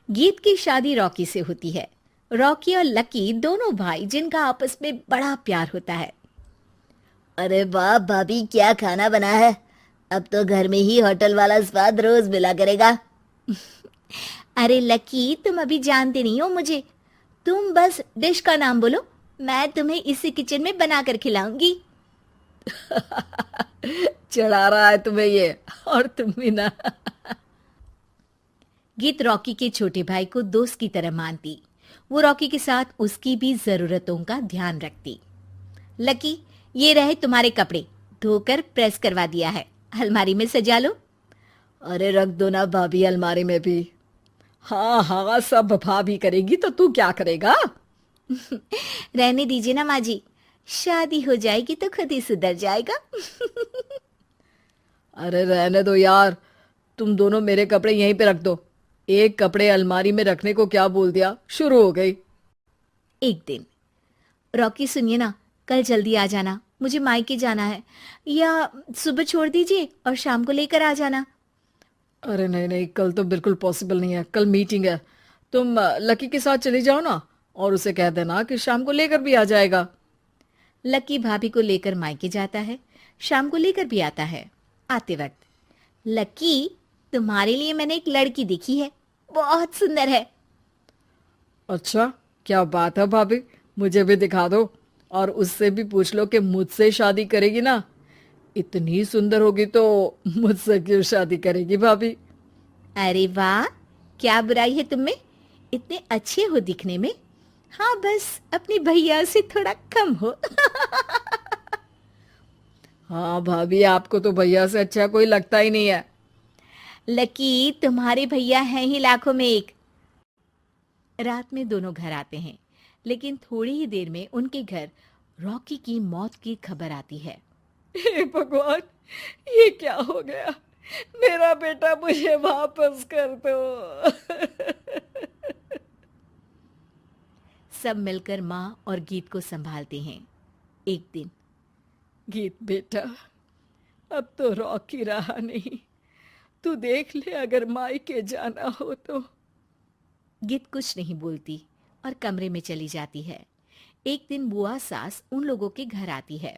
गीत की शादी रॉकी से होती है। रॉकी और लकी दोनों भाई जिनका आपस में बड़ा प्यार होता है। अरे वाह भाभी, क्या खाना बना है। अब तो घर में ही होटल वाला स्वाद रोज मिला करेगा। अरे लकी, तुम अभी जानते नहीं हो मुझे। तुम बस डिश का नाम बोलो, मैं तुम्हें इसी किचन में बनाकर खिलाऊंगी। चढ़ा रहा है तुम्हें ये। और तुम भी ना। गीत रॉकी के छोटे भाई को दोस्त की तरह मानती। वो रॉकी के साथ उसकी भी जरूरतों का ध्यान रखती। लकी, ये रहे तुम्हारे कपड़े, धोकर प्रेस करवा दिया है, अलमारी में सजा लो। अरे रख दो ना भाभी अलमारी में भी। हाँ हाँ, सब भाभी करेगी तो तू क्या करेगा। रहने दीजिए ना माँ जी, शादी हो जाएगी तो खुद ही सुधर जाएगा। अरे रहने दो यार, तुम दोनों मेरे कपड़े यहीं पे रख दो। एक कपड़े अलमारी में रखने को क्या बोल दिया, शुरू हो गई। एक दिन, रॉकी सुनिए ना, कल जल्दी आ जाना, मुझे मायके जाना है, या सुबह छोड़ दीजिए और शाम को लेकर आ जाना। अरे नहीं नहीं, कल तो बिल्कुल पॉसिबल नहीं है, कल मीटिंग है। तुम लकी के साथ चली जाओ ना, और उसे कह देना कि शाम को लेकर भी आ जाएगा। लकी भाभी को लेकर मायके जाता है, शाम को लेकर भी आता है। आते वक्त, लकी, तुम्हारे लिए मैंने एक लड़की देखी है, बहुत सुंदर है। अच्छा, क्या बात है भाभी, मुझे भी दिखा दो। और उससे भी पूछ लो कि मुझसे शादी करेगी ना। इतनी सुंदर होगी तो मुझसे क्यों शादी करेगी भाभी। अरे वाह, क्या बुराई है तुम में, इतने अच्छे हो दिखने में। हाँ, बस अपनी भैया से थोड़ा कम हो। हाँ भाभी, आपको तो भैया से अच्छा कोई लगता ही नहीं है। लकी, तुम्हारे भैया हैं ही लाखों में एक। रात में दोनों घर आते हैं, लेकिन थोड़ी ही देर में उनके घर रॉकी की मौत की खबर आती है। हे भगवान, ये क्या हो गया। मेरा बेटा मुझे वापस कर दो। सब मिलकर माँ और गीत को संभालते हैं। एक दिन, गीत बेटा, अब तो रॉकी रहा नहीं। तू देख ले, अगर मायके जाना हो तो। गीत कुछ नहीं बोलती और कमरे में चली जाती है। एक दिन बुआ सास उन लोगों के घर आती है।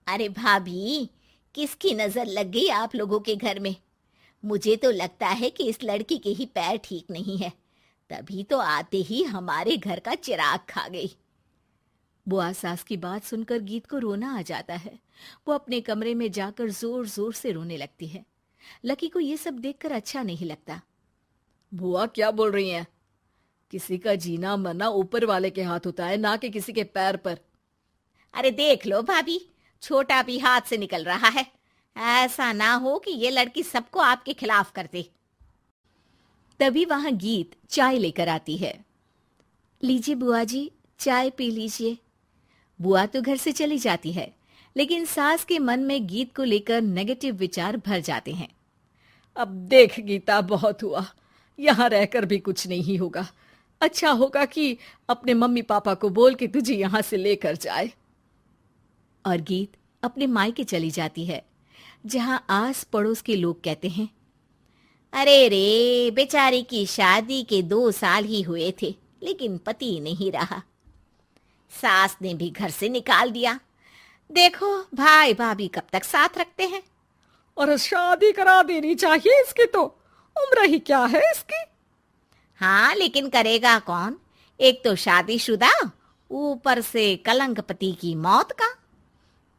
अरे भाभी, किसकी नजर लग गई आप लोगों के घर में। मुझे तो लगता है कि इस लड़की के ही पैर ठीक नहीं है, तभी तो आते ही हमारे घर का चिराग खा गई। बुआ सास की बात सुनकर गीत को रोना आ जाता है। वो अपने कमरे में जाकर जोर जोर से रोने लगती है। लकी को ये सब देखकर अच्छा नहीं लगता। बुआ क्या बोल रही हैं? किसी का जीना मरना ऊपर वाले के हाथ होता है, ना कि किसी के पैर पर। अरे देख लो भाभी, छोटा भी हाथ से निकल रहा है। ऐसा ना हो कि ये लड़की सबको आपके खिलाफ कर दे। तभी वहां गीत चाय लेकर आती है। लीजिए बुआ जी, चाय पी लीजिए। बुआ तो घर से चली जाती है, लेकिन सास के मन में गीत को लेकर नेगेटिव विचार भर जाते हैं। अब देख गीता, बहुत हुआ, यहाँ रहकर भी कुछ नहीं होगा। अच्छा होगा कि अपने मम्मी पापा को बोल के तुझे यहाँ से लेकर जाए। और गीत अपने मायके चली जाती है, जहां आस पड़ोस के लोग कहते हैं, अरे रे, बेचारी की शादी के 2 साल ही हुए थे, लेकिन पति नहीं रहा। सास ने भी घर से निकाल दिया। देखो भाई भाभी कब तक साथ रखते हैं। और शादी करा देनी चाहिए इसकी, तो उम्र ही क्या है इसकी। हाँ, लेकिन करेगा कौन। एक तो शादीशुदा, ऊपर से कलंक पति की मौत का।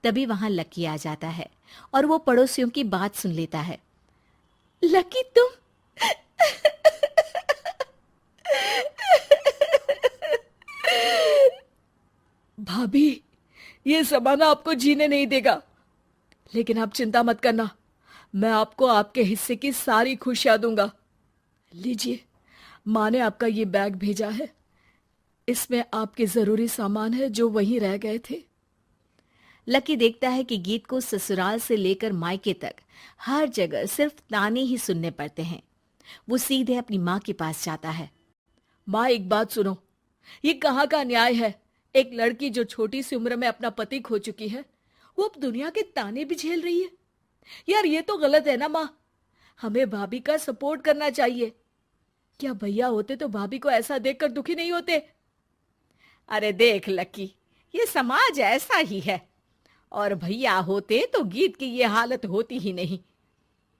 तभी वहां लकी आ जाता है और वो पड़ोसियों की बात सुन लेता है। लकी, तुम भाभी, ये जमाना आपको जीने नहीं देगा। लेकिन आप चिंता मत करना, मैं आपको आपके हिस्से की सारी खुशियां दूंगा। लीजिए, माँ ने आपका ये बैग भेजा है। इसमें आपके जरूरी सामान है जो वहीं रह गए थे। लकी देखता है कि गीत को ससुराल से लेकर मायके तक हर जगह सिर्फ ताने ही सुनने पड़ते हैं। वो सीधे अपनी माँ के पास जाता है। माँ, एक बात सुनो, ये कहाँ का न्याय है। एक लड़की जो छोटी सी उम्र में अपना पति खो चुकी है, वो अब दुनिया के ताने भी झेल रही है। यार, ये तो गलत है ना माँ। हमें भाभी का सपोर्ट करना चाहिए। क्या भैया होते तो भाभी को ऐसा देखकर दुखी नहीं होते? अरे देख लकी, ये समाज ऐसा ही है। और भैया होते तो गीत की ये हालत होती ही नहीं।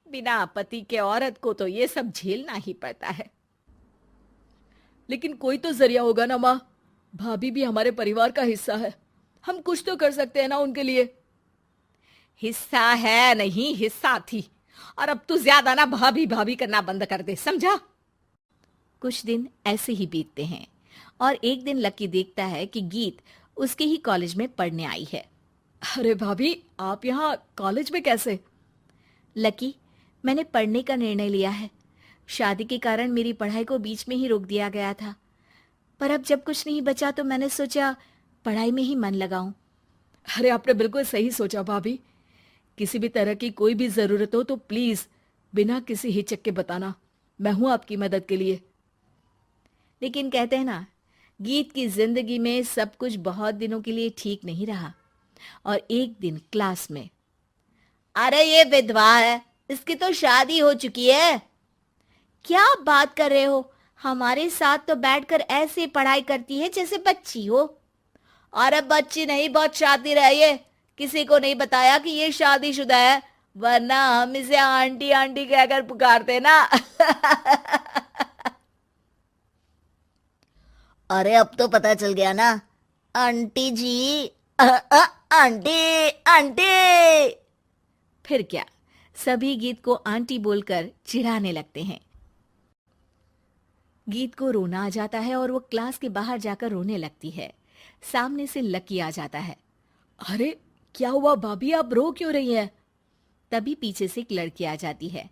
बिना पति के औरत को तो ये सब झेलना ही पड़ता है। लेकिन कोई तो जरिया होगा ना माँ। भाभी भी हमारे परिवार का हिस्सा है, हम कुछ तो कर सकते हैं ना उनके लिए। हिस्सा है नहीं, हिस्सा थी। और अब तू ज्यादा ना भाभी भाभी करना बंद कर दे, समझा? कुछ दिन ऐसे ही बीतते हैं और एक दिन लकी देखता है कि गीत उसके ही कॉलेज में पढ़ने आई है। अरे भाभी, आप यहाँ कॉलेज में कैसे? लकी, मैंने पढ़ने का निर्णय लिया है। शादी के कारण मेरी पढ़ाई को बीच में ही रोक दिया गया था, पर अब जब कुछ नहीं बचा तो मैंने सोचा पढ़ाई में ही मन लगाऊं। अरे आपने बिल्कुल सही सोचा भाभी। किसी भी तरह की कोई भी जरूरत हो तो प्लीज बिना किसी हिचक के बताना, मैं हूं आपकी मदद के लिए। लेकिन कहते हैं ना, गीत की जिंदगी में सब कुछ बहुत दिनों के लिए ठीक नहीं रहा और एक दिन क्लास में, अरे ये विधवा है, इसकी तो शादी हो चुकी है। क्या बात कर रहे हो? हमारे साथ तो बैठकर ऐसे पढ़ाई करती है जैसे बच्ची हो। अरे बच्ची नहीं, बहुत शातिर है ये। किसी को नहीं बताया कि ये शादीशुदा है, वरना हम इसे आंटी आंटी कहकर पुकारते ना। अरे अब तो पता चल गया ना, आंटी जी। Aunty aunty. फिर क्या, सभी गीत को आंटी बोलकर चिढ़ाने लगते हैं। गीत को रोना आ जाता है और वो क्लास के बाहर जाकर रोने लगती है। सामने से लकी आ जाता है। अरे क्या हुआ भाभी, आप रो क्यों रही हैं? तभी पीछे से एक लड़की आ जाती है।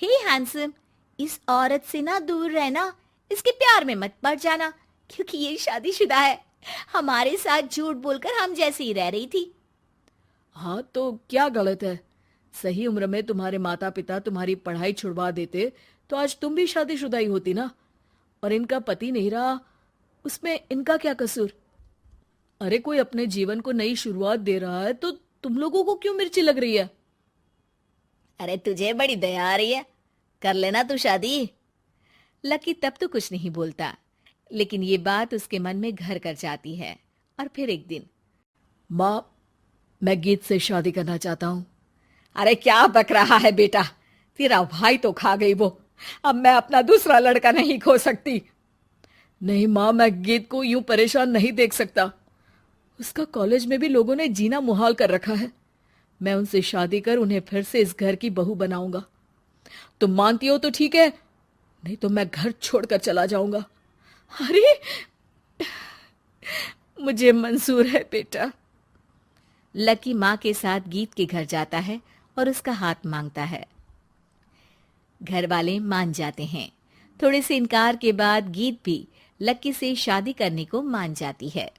हे हैंडसम, इस औरत से ना दूर रहना, इसके प्यार में मत पड़ जाना, क्योंकि ये शादीशुदा है। हमारे साथ झूठ बोलकर हम जैसे ही रह रही थी। हाँ तो क्या गलत है? सही उम्र में तुम्हारे माता पिता तुम्हारी पढ़ाई छुड़वा देते तो आज तुम भी शादीशुदा ही होती ना। और इनका पति नहीं रहा, उसमें इनका क्या कसूर? अरे कोई अपने जीवन को नई शुरुआत दे रहा है तो तुम लोगों को क्यों मिर्ची लग रही है? अरे तुझे बड़ी दया आ रही है, कर लेना तू शादी। लकी तब तो कुछ नहीं बोलता, लेकिन ये बात उसके मन में घर कर जाती है। और फिर एक दिन, माँ, मैं गीत से शादी करना चाहता हूँ। अरे क्या बक रहा है बेटा, तेरा भाई तो खा गई वो, अब मैं अपना दूसरा लड़का नहीं खो सकती। नहीं माँ, मैं गीत को यूं परेशान नहीं देख सकता। उसका कॉलेज में भी लोगों ने जीना मुहाल कर रखा है। मैं उनसे शादी कर उन्हें फिर से इस घर की बहू बनाऊंगा। तुम मानती हो तो ठीक है, नहीं तो मैं घर छोड़कर चला जाऊंगा। अरे मुझे मंजूर है बेटा। लकी माँ के साथ गीत के घर जाता है और उसका हाथ मांगता है। घर वाले मान जाते हैं। थोड़े से इनकार के बाद गीत भी लकी से शादी करने को मान जाती है।